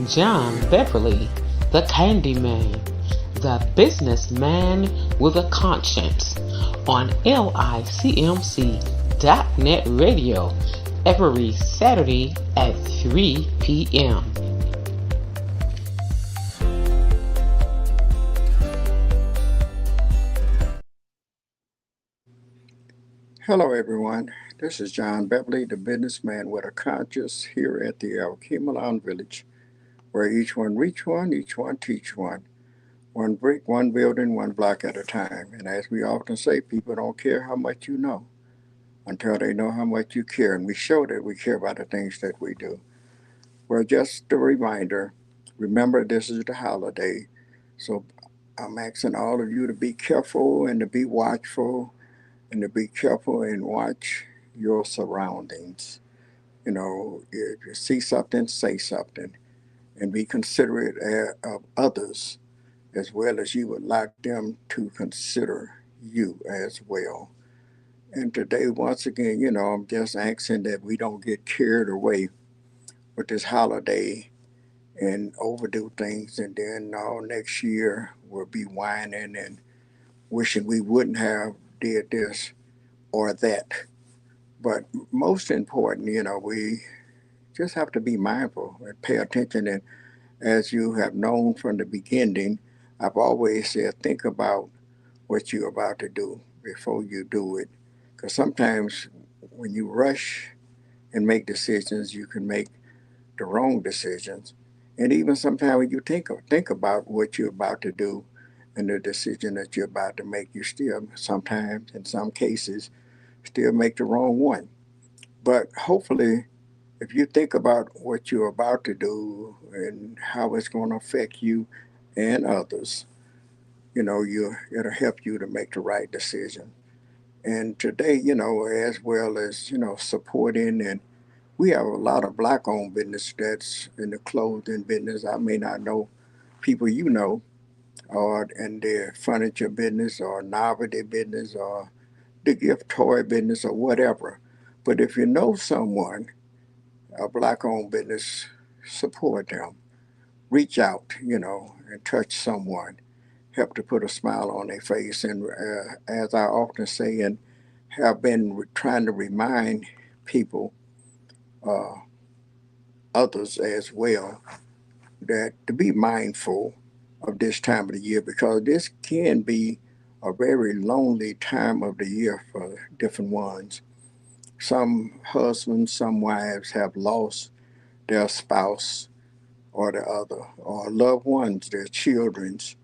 John Beverly, the Candyman, the businessman with a conscience, on LICMC.net radio every Saturday at 3 p.m. Hello, everyone. This is John Beverly, the businessman with a conscience here at the Alchemilan Village, where each one reach one, each one teach one. One brick, one building, one block at a time. And as we often say, people don't care how much you know until they know how much you care. And we show that we care about the things that we do. Well, just a reminder, remember this is the holiday. So I'm asking all of you to be careful and to be watchful and to be careful and watch your surroundings. If you see something, say something, and be considerate of others as well as you would like them to consider you as well. And today, once again, I'm just asking that we don't get carried away with this holiday and overdo things, and then next year we'll be whining and wishing we wouldn't have did this or that. But most important, we just have to be mindful and pay attention. And as you have known from the beginning, I've always said, think about what you're about to do before you do it. Because sometimes when you rush and make decisions, you can make the wrong decisions. And even sometimes when you think about what you're about to do and the decision that you're about to make, you still sometimes, in some cases, still make the wrong one. But hopefully, if you think about what you're about to do and how it's going to affect you and others, it'll help you to make the right decision. And today, as well as supporting, and we have a lot of black-owned business that's in the clothing business. I may not know people or in the furniture business, or novelty business, or the gift toy business, or whatever. But if you know someone, a black-owned business, support them. Reach out, and touch someone. Help to put a smile on their face. And as I often say, and have been trying to remind people, uh, others as well, that to be mindful of this time of the year, because this can be a very lonely time of the year for different ones. Some husbands, some wives have lost their spouse or the other, or loved ones, their children's.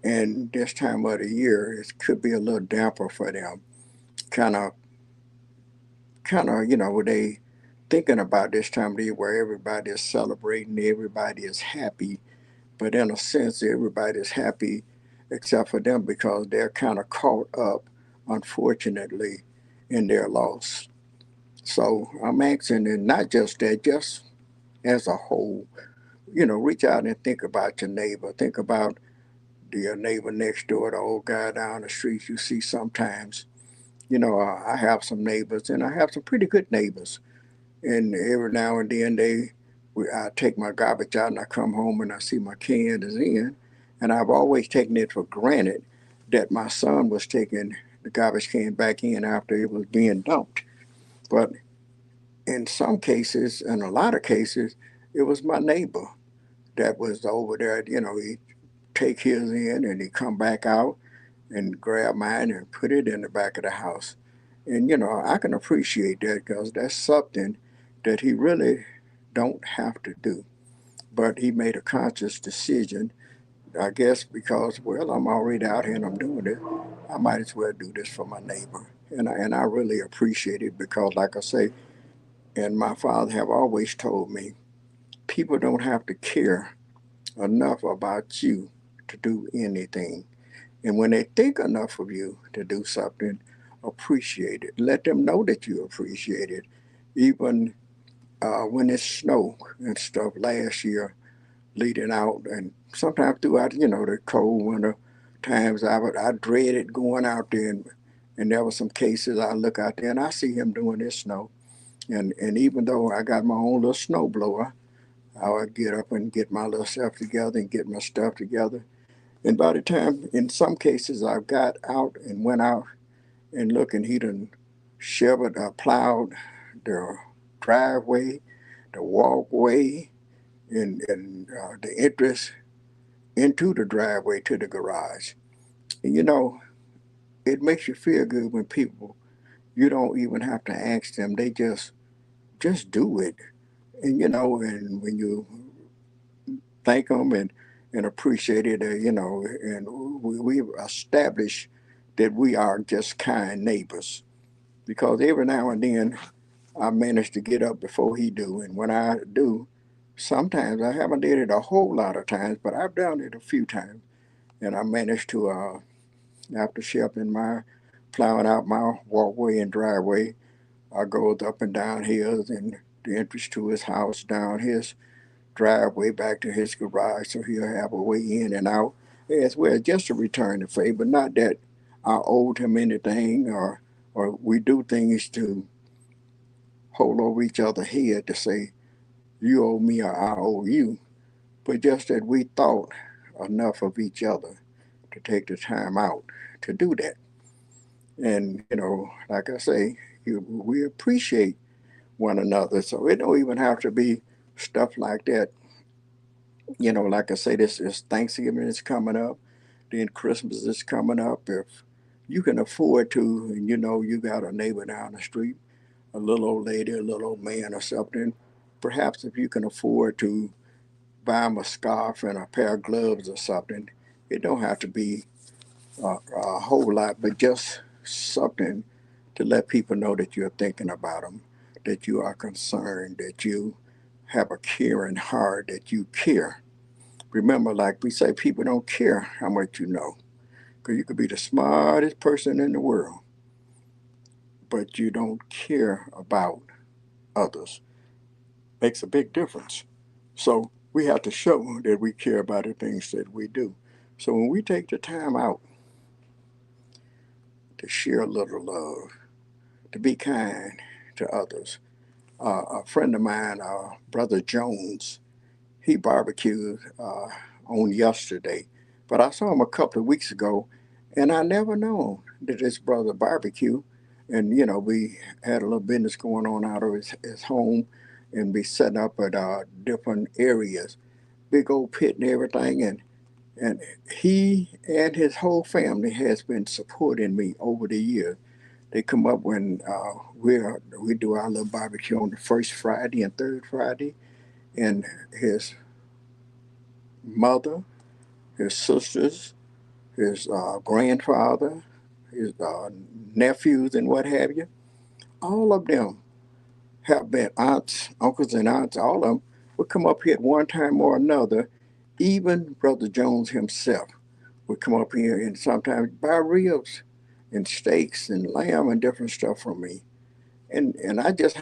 And this time of the year, it could be a little damper for them. Kind of, they thinking about this time of the year where everybody is celebrating, everybody is happy, but in a sense, everybody is happy except for them because they're kind of caught up, unfortunately, in their loss. So I'm asking, and not just that, just as a whole, reach out and think about your neighbor. Think about your neighbor next door, the old guy down the street you see sometimes. I have some neighbors, and I have some pretty good neighbors. And every now and then I take my garbage out, and I come home and I see my can is in. And I've always taken it for granted that my son was taking the garbage can back in after it was being dumped. But in some cases, in a lot of cases, it was my neighbor that was over there. He take his in and he come back out and grab mine and put it in the back of the house. And I can appreciate that because that's something that he really don't have to do. But he made a conscious decision, I guess, because well, I'm already out here and I'm doing it. I might as well do this for my neighbor. And I really appreciate it because, like I say, and my father have always told me, people don't have to care enough about you to do anything. And when they think enough of you to do something, appreciate it. Let them know that you appreciate it. Even when it snowed and stuff last year, leading out, and sometimes throughout, the cold winter times, I dreaded going out there. And there were some cases I look out there and I see him doing this snow. And even though I got my own little snow blower, I would get up and get my little self together and get my stuff together. And by the time, in some cases, I got out and went out and look, and he done shoveled, plowed the driveway, the walkway, and the entrance into the driveway to the garage. And it makes you feel good when people, you don't even have to ask them, they just do it. And and when you thank them and appreciate it, and we've established that we are just kind neighbors, because every now and then I manage to get up before he do, and when I do, sometimes I haven't did it a whole lot of times, but I've done it a few times, and I managed to after shelving my plowing out my walkway and driveway, I goes up and down hills and the entrance to his house, down his driveway back to his garage, so he'll have a way in and out as well, just to return the favor. Not that I owed him anything, or we do things to hold over each other's head to say you owe me or I owe you, but just that we thought enough of each other to take the time out to do that. And like I say, we appreciate one another, so it don't even have to be stuff like that. Like I say, this is Thanksgiving is coming up, then Christmas is coming up. If you can afford to, and you got a neighbor down the street, a little old lady, a little old man or something, perhaps if you can afford to buy them a scarf and a pair of gloves or something, it don't have to be a whole lot, but just something to let people know that you're thinking about them, that you are concerned, that you have a caring heart, that you care. Remember, like we say, people don't care how much you know, because you could be the smartest person in the world, but you don't care about others. Makes a big difference. So we have to show that we care about the things that we do. So when we take the time out to share a little love, to be kind to others, a friend of mine, Brother Jones, he barbecued on yesterday, but I saw him a couple of weeks ago, and I never known that this brother barbecue. And we had a little business going on out of his home, and be setting up at different areas, big old pit and everything, and he and his whole family has been supporting me over the years. They come up when we do our little barbecue on the first Friday and third Friday, and his mother, his sisters, his grandfather, his nephews, and what have you. All of them have been aunts, uncles, and aunts. All of them would come up here at one time or another. Even Brother Jones himself would come up here and sometimes buy ribs and steaks and lamb and different stuff from me. And I just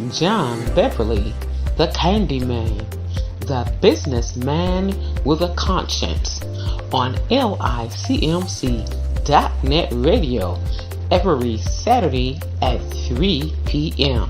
John Beverly, the Candyman, the businessman with a conscience, on LICMC.net radio every Saturday at 3 p.m.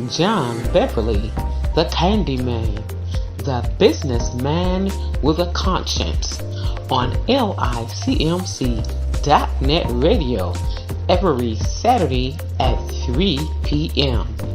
John Beverly, the Candyman, the businessman with a conscience, on LICMC.net radio every Saturday at 3 p.m.